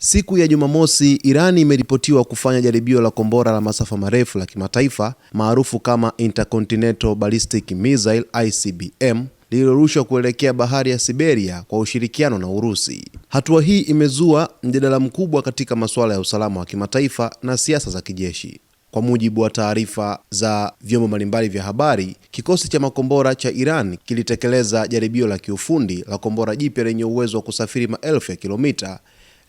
Siku ya Jumamosi, Iran imeripotiwa kufanya jaribio la kombora la masafa marefu la kimataifa maarufu kama Intercontinental Ballistic Missile ICBM lililorushwa kuelekea bahari ya Siberia kwa ushirikiano na Urusi. Hatua hii imezua mjadala mkubwa katika masuala ya usalama wa kimataifa na siasa za kijeshi. Kwa mujibu wa taarifa za vyombo mbalimbali vya habari, kikosi cha makombora cha Iran kilitekeleza jaribio la kiufundi la kombora jipya lenye uwezo wa kusafiri maelfu ya kilomita,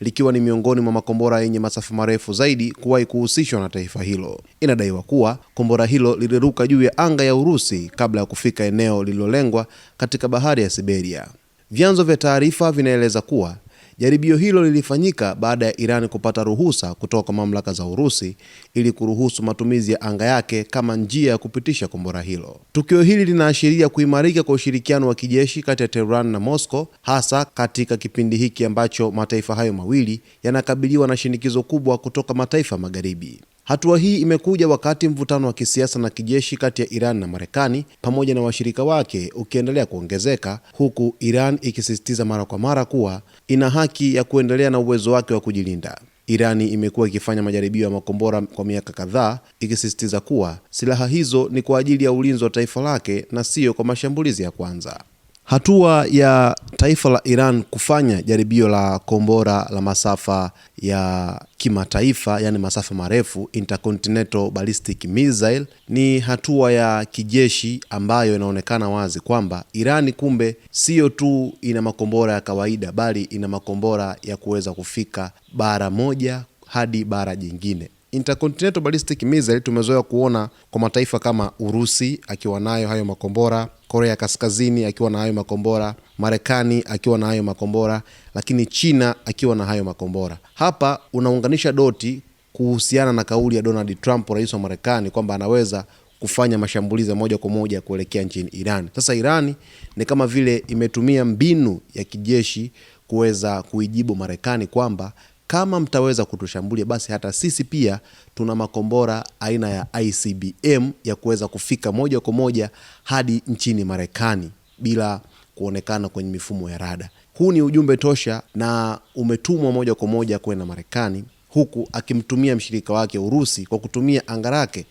likiwa ni miongoni mwa makombora yenye masafa marefu zaidi kuwahi kuhusishwa na taifa hilo. Inadaiwa kuwa kombora hilo liliruka juu ya anga ya Urusi kabla ya kufika eneo lililolengwa katika bahari ya Siberia. Vyanzo vya taarifa vinaeleza kuwa jaribio hilo lilifanyika baada ya Iran kupata ruhusa kutoka mamlaka za Urusi ili kuruhusu matumizi ya anga yake kama njia ya kupitisha kombora hilo. Tukio hili linaashiria kuimarika kwa ushirikiano wa kijeshi kati ya Tehran na Moscow, hasa katika kipindi hiki ambacho mataifa hayo mawili yanakabiliwa na shinikizo kubwa kutoka mataifa magharibi. Hatua hii imekuja wakati mvutano wa kisiasa na kijeshi kati ya Iran na Marekani pamoja na washirika wake ukiendelea kuongezeka, huku Iran ikisisitiza mara kwa mara kuwa ina haki ya kuendelea na uwezo wake wa kujilinda. Irani imekuwa ikifanya majaribio ya makombora kwa miaka kadhaa, ikisisitiza kuwa silaha hizo ni kwa ajili ya ulinzi wa taifa lake na sio kwa mashambulizi ya kwanza. Hatua ya taifa la Iran kufanya jaribio la kombora la masafa ya kimataifa, yani masafa marefu, Intercontinental Ballistic Missile, ni hatua ya kijeshi ambayo inaonekana wazi kwamba Iran kumbe sio tu ina makombora ya kawaida, bali ina makombora ya kuweza kufika bara moja hadi bara jingine. Intercontinental Ballistic Missile tumezoea kuona kwa mataifa kama Urusi akiwa nayo hayo makombora, Korea Kaskazini akiwa na hayo makombora, Marekani akiwa na hayo makombora, lakini China akiwa na hayo makombora. Hapa unaunganisha doti kuhusiana na kauli ya Donald Trump, rais wa Marekani, kwamba anaweza kufanya mashambulizi moja kwa moja kuelekea nchini Iran. Sasa Iran ni kama vile imetumia mbinu ya kijeshi kuweza kuijibu Marekani kwamba kama mtaweza kutushambulia, basi hata sisi pia tuna makombora aina ya ICBM ya kuweza kufika moja kwa moja hadi nchini Marekani bila kuonekana kwenye mifumo ya rada. Huu ni ujumbe tosha na umetumwa moja kwa moja kwenda Marekani, huku akimtumia mshirika wake Urusi kwa kutumia anga lake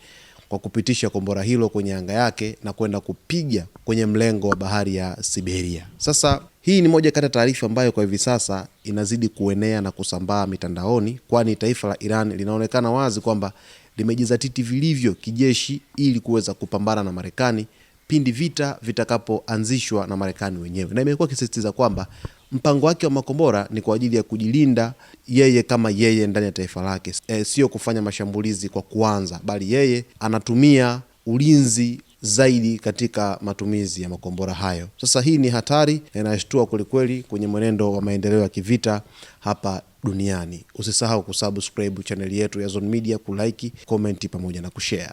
kwa kupitisha kombora hilo kwenye anga yake na kwenda kupiga kwenye mlengo wa bahari ya Siberia. Sasa hii ni moja kati ya taarifa ambayo kwa hivi sasa inazidi kuenea na kusambaa mitandaoni, kwani taifa la Iran linaonekana wazi kwamba limejizatiti vilivyo kijeshi ili kuweza kupambana na Marekani pindi vita vitakapoanzishwa na Marekani wenyewe. Na imekuwa ikisisitiza kwamba mpango wake wa makombora ni kwa ajili ya kujilinda yeye kama yeye ndani ya taifa lake, sio kufanya mashambulizi kwa kuanza, bali yeye anatumia ulinzi zaidi katika matumizi ya makombora hayo. Sasa hii ni hatari na inashtua kwelikweli kwenye mwenendo wa maendeleo ya kivita hapa duniani. Usisahau kusubscribe channel yetu ya Zone Media, kulike, comment pamoja na kushare.